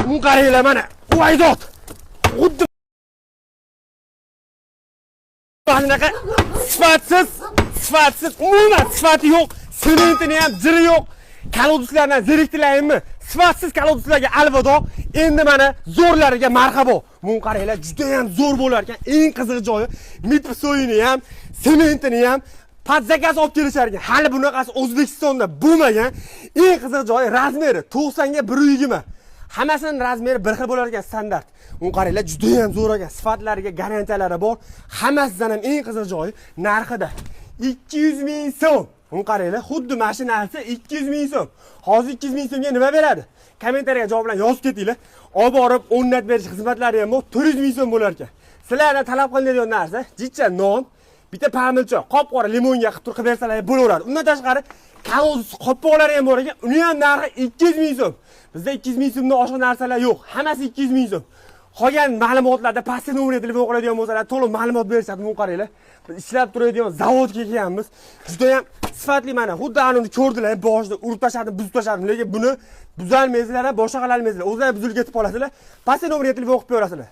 Bu qaranglar mana. Bu aydot. Xuddi bunaqa sifatsiz, umuman sifati yo'q, sementini ham jiri yo'q. Kaloduslardan zerikdilarmi? Sifatsiz kaloduslarga alvido. Endi mana zo'rlariga marhabo. Mun qaranglar, juda ham zo'r bo'lar ekan. Eng qiziq joyi mitsoyini ham, sementini ham podzakas olib kelishar ekan. Hali bunaqasi O'zbekistonda bo'lmagan. Eng qiziq joyi razmeri 90 ga 120. Hammasining razmeri bir xil bo'lar ekan standart. Mun qaranglar, juda ham zo'r ekan. Sifatlariga garantiyalari bor. Hammasidan ham eng qiziq joyi narxida. 200 ming so'm. Mun qaranglar, xuddi mashinasi 200 ming so'm. Hozir 200 ming so'mga nima beradi? Kommentariyaga javob bilan yozib ketinglar. Olib borib o'rnatib berish xizmatlari ham bor, 400 ming so'm bo'lar ekan. Sizlardan talab qilinadigan narsa jichcha non, bitta pamilcha, qop-qora limonga qilib bersalar bo'laveradi. Undan tashqari kalodus qopqoqlari ham bor ekan. Uni ham narxi 200 ming so'm. Bizda 200 ming so'mdan oshiq narsalar yo'q. Hammasi 200 ming so'm. Qolgan ma'lumotlarda pastki nomerga telefon qiladigan bo'lsalar, to'liq ma'lumot berishadi. Bu qaranglar. Biz ishlab turadigan zavodga kelganmiz. Juda ham sifatli mana. Xuddi uni ko'rdilar, boshida urib tashladim, buzib tashladim. Lekin buni buzolmaysizlar, boshqa qilolmaysizlar. O'zlari buzilib ketib qolasizlar. Pastki nomerga telefon qilib berasizlar.